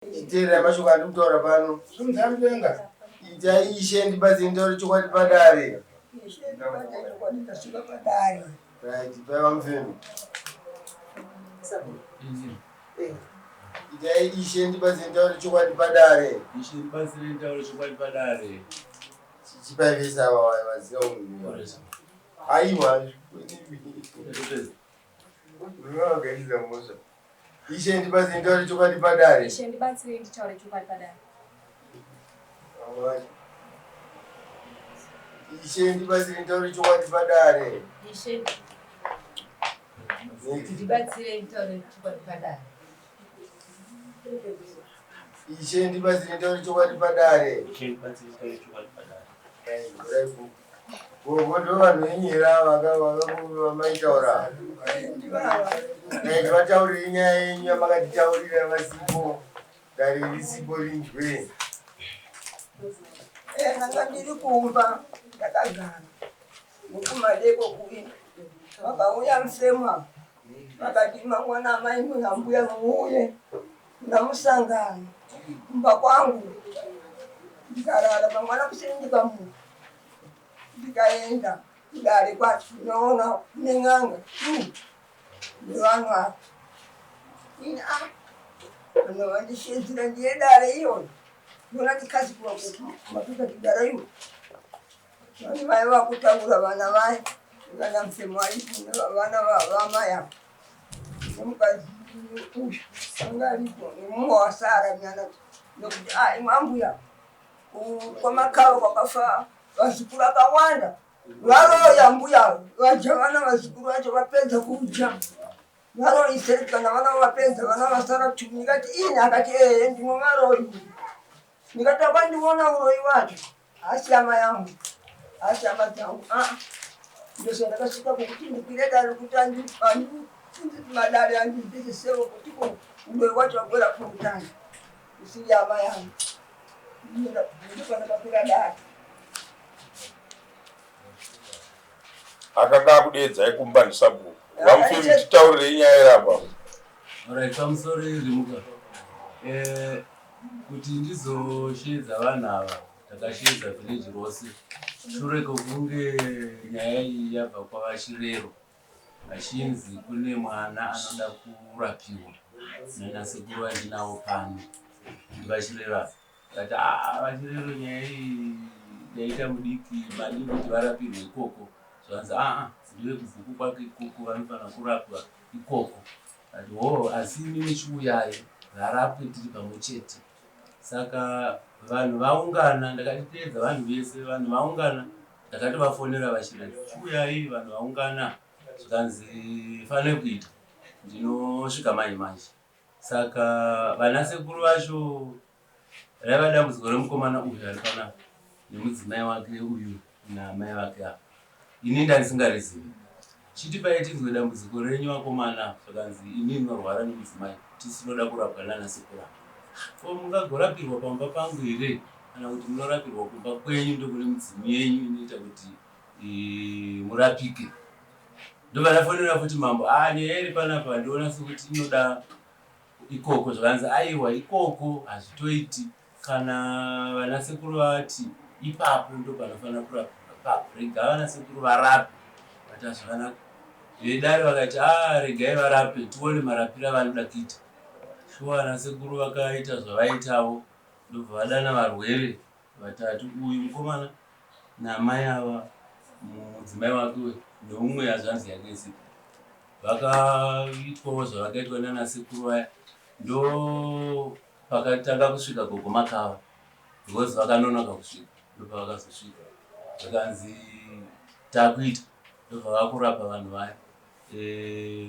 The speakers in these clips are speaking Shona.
Itera mashuka ndimtora pano. Sumthambenga. Ija ishendi bazindori chokwati padare. Ishendi badare chokwati tasuka padare. Right, baba mfemi. Ija ishendi bazindori chokwati padare. Ishendi bazindori chokwati padare. Chichipavisa waziwa ungu. Aiwa. Ngakaiza musa. Ishendi bazindori chokwati padare. Ishendi bazindori chokwati padare. Ishendi bazindori chokwati padare. Ishendi bazindori chokwati padare. Ishendi bazindori chokwati padare. Ishendi bazindori chokwati padare. Bodo vanoinyira vamaitaura. Vataurira nyaya yenyu yamakatitaurira vasipo. Dare risipo rinjwe. Nanga ndiri kumba ndakagara mukumadeko kuino vakauya msema vakati mangwana mai muyambuya muuye namusangano kumba kwangu ndikarara mangwana kusini ndikamuka ndikaenda kudare kwacho noona kuneng'anga nevanu apa ini ano vandishedzera ndiye dare iyoyo ndona ndikazi kumapika kidara iwo vani mai vakutaura vana vai kana msemo alipo vana vamai apa nomukazi uyu anga alipo nemumwe wasara mwana nokuti imwambuya kwamakavo kwakafa vazukuru akawanda varoya mbuya vaja vana vazukuru vacho vapedza kuja varoiserekana vana vapedza vana vasara tumi nikati ini akati ndimwe varoyi nikataka ndiona uroyi wacho asi ama yangu asi ama dzangu ndoso ndakasvika kokuti ndikwire dare kuti madare andibvisisewo kuti uroyi wacho wagwera kuutano isiri ama yangu ndopandakakwira dare akanga kudedza kumba ndisabu vamufemi titaurire nyaya irapa. Alright, pamusoro irimuka kuti ndizoshedza vanhu ava takashedza village rose shure kwekunge nyaya iyi yabva kwavachirero vachinzi kune mwana anoda kurapiwa nanasekuru vandinawo pano ndivachirero kati vachirero nyaya iyi yaita mudiki madii kuti varapirwe ikoko zvanzi ndive kubvuku kwake ikoko vanofanira kurapwa ikoko ati asi inini chiuyai varapwe tiri pamwe chete. Saka vanhu vaungana ndakatiteedza vanhu vese vanhu vaungana ndakatovafonera vachirati chiuyai vanhu vaungana zvikanzi fane kuita ndinosvika manje manje. Saka vanasekuru vacho raiva dambudziko remukomana uyu ari panapa nemudzimai wake uyu namai vake apa ini ndandisingarizivi chiti paitinzwe dambudziko renyu vakomana zvakanzi ini ndinorwara nemudzimai tisinoda kurapwa nanasekuru ko mungagorapirwa pamba pangu here kana kuti munorapirwa kumba kwenyu ndokune mudzimu yenyu inoita kuti murapike. Ndovanafonera futi mambo nyaya iri panapa ndiona sekuti inoda ikoko zvakanzi aiwa ikoko hazvitoiti kana vanasekuru vati ipapo ndopanofanira kurapwa ipapo rega vanasekuru varape vati zvakanaka vedare vakati regai varape tione marapiro avanoda kuita. Shuwa vanasekuru vakaita zvavaitawo ndobva vadana varwere vatatu uyu mukomana namai ava mudzimai wake neumwe azvanzi yake sipo vakaitwawo zvavakaitwa nanasekuru vaya ndo pakatanga kusvika gogomakava because vakanonoka kusvika ndopavakazosvika zvakanzi takuita ndobva vakurapa vanhu vaya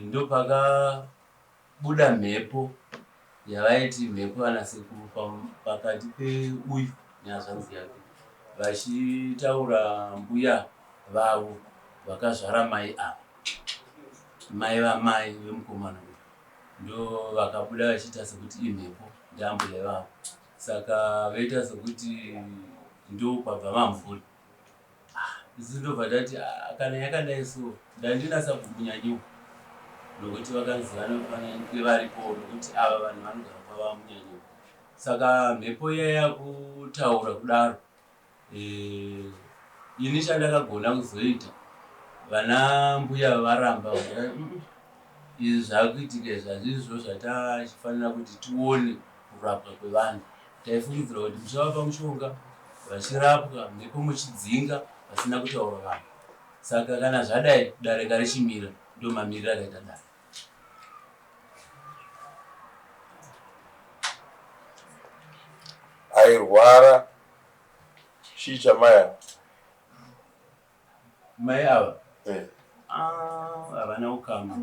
ndopakabuda mhepo yavaiti mhepo vanasekuru pakati peuyu neazvanzi yake vachitaura mbuya vavo vakazvara mai ava mai vamai vemukomana uyu ndo vakabuda vachiita sekuti imhepo ndeambuya vavo. Saka vaita sekuti ndo kwabva mamvuri isi ndobva ndati kana yakadai so ndandinasa kumunyanyiwa nokuti vakanzi vanofanira kunge varipo nokuti ava vanhu vanogara kwava munyanyiwa Saka mhepo iya kutaura kudaro ini chandakagona kuzoita vana mbuya varamba izvi zvakuitika zvazvizvo zvatachifanira kuti tione kurapwa kwevanhu. Taifungidzira kuti muchavapa mushonga vachirapwa mhepo muchidzinga vasina kutaura vanhu. Saka kana zvadai darika richimira ndo mamiriro akaita dai. Airwara chicha maya mai ava havana ukama.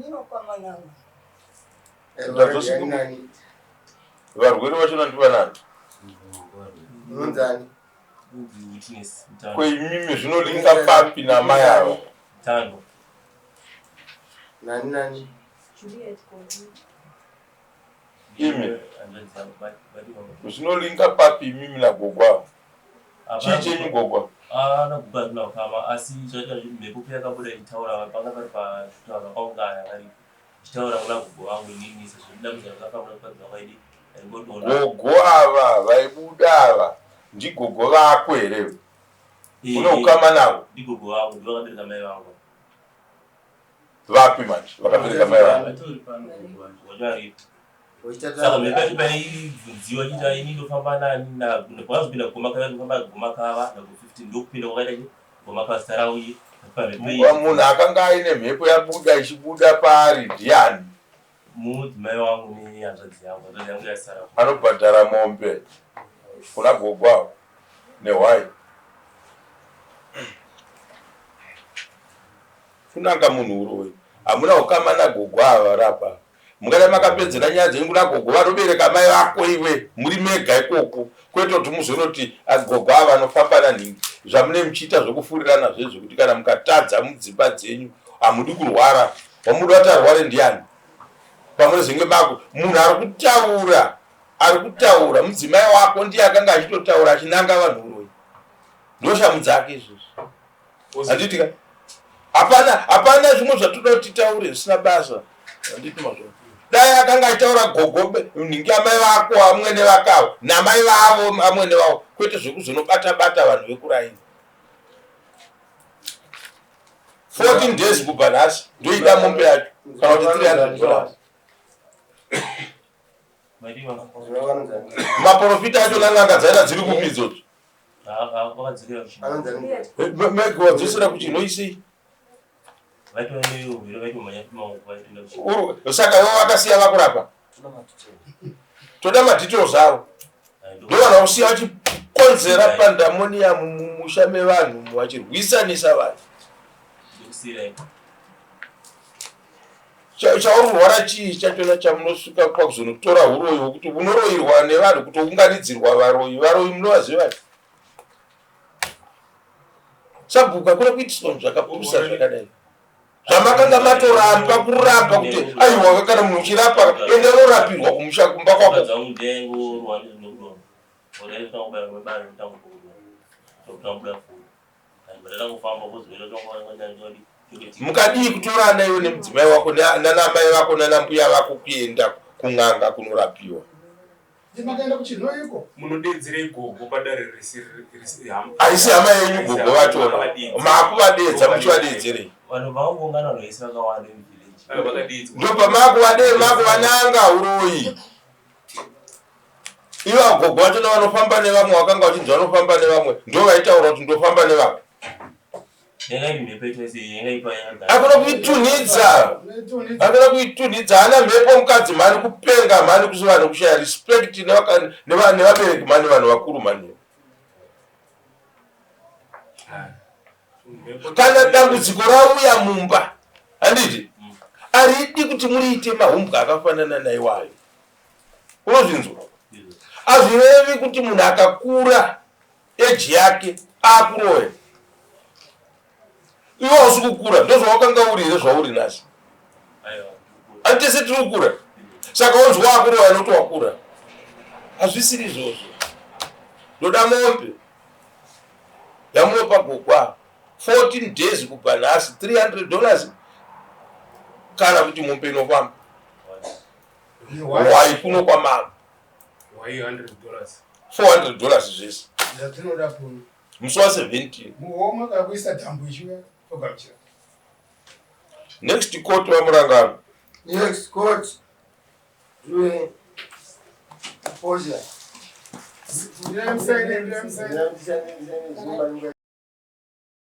varwere vachona ndivanani Unonzani? kweimimi zvinolinga papi namai ava Nani? imi zvinolinga papi imimi nagogo ava chii gogwa nakubva kama asi zvaita mhepo yakabuda ichitaura panga pari pazvitaura vakaungana vari ichitaura kuna gogo vangu inini sezvo ndamudza zvakafanira kukadzi vakaidi gogo ava vaibuda ava ndigogo vako here une ukama navo? Ndigogo vangu ndivakabereka mai vangu. Vapi manje vakabereka mai vangu? Saka mhepo pane ibvunziwa chita ini ndofamba nani kwazopinda kugoma kava ndofamba kugoma kava naku15 ndokupinda kwakaita goma pasarauyi munhu akanga aine mhepo yabuda ichibuda pari ndiani? Mudzimai wangu nehanzvadzi yangu yasara anobhadhara mombe kuna gogo avo nehwai funanga munhu uroi hamuna ukama nagogo ava rapa mungada makapedzera nyaya dzenyu kuna gogo vanobereka mai vako iwe muri mega ikoko kwete kuti muzonoti agogo ava anofamba nanhingi zvamune muchiita zvokufurirana zvezvo kuti kana mukatadza mudzimba dzenyu hamudi kurwara wamuda kuti arware ndiani pamunezenge mako munhu ari kutaura mudzimai wako ndiye akanga achitotaura achinanga vanhu uroi ndoshamu dzake izvozvo handiti ka hapana zvimwe zvatoda kuti titaure zvisina basa handiti mazvo dai akanga achitaura gogo nhingi amai vako amwene vakavo namai vavo amwene vavo kwete zvekuzonobata vanhu vekuraini 14 days kubva nhasi ndoida mombe yacho kana kuti $300 maprofita acho nanganga dzaina dziri kupidzoti mege wadzosera kuchinoisei saka ivo vakasiya vakurapa toda madetails avo ndovana kusiya vachikonzera pandamonium mumusha mevanhu vachirwisanisa vanhu chaurwara chii chachona chamunosvika pakuzonotora uroyi wokuti unoroyirwa nevanhu kutounganidzirwa varoyi munovaziva sabhuku akuna kuitiswa zvakapurusa zvakadai zvamakanga matoramba kurapa kuti aiwa kana munhu uchirapa ende norapirwa kumusha kumba kwako mukadii kutorana iwe nemudzimai wako nanamai vako nanambuya vako kuenda kun'anga kunorapiwa makaenda kuchinoiko munodedzerei gogo padare haisi hama yenyu gogo vachona makuvadedza muchivadedzerei vanhu vaungana vese vakawanda muvhileji ndopamakuvananga uroyi ivo agogo vachona vanofamba nevamwe vakanga vachinzi vanofamba nevamwe ndo vaitaura kuti ndofamba nevamwe akuna kuitunhidza hana mhepo mukadzi mani kupenga mani kuziva nekushaya respect nevabereki mani vanhu vakuru mani kana dambudziko rauya mumba handiti aridi kuti muriite mahumbwa akafanana naiwayo unozvinzwa hazvirevi kuti munhu akakura eji yake akuroya iwe hausi kukura ndozvawakanga urire zvauri nhasi handitese tiri kukura saka wanzi waakuroya noti wakura hazvisiri izvozvo ndoda mombe yamunopa gogo 14 days kubva nhasi $300 kana kuti mombe inofamba wai kuno kwamama Why $100? $400 zvese. Zvatinoda puno. Musi wa17. Muhoma kakuisa tambo ishiwa togamuchira. Next court vamurangano. Next court. Doing Posia.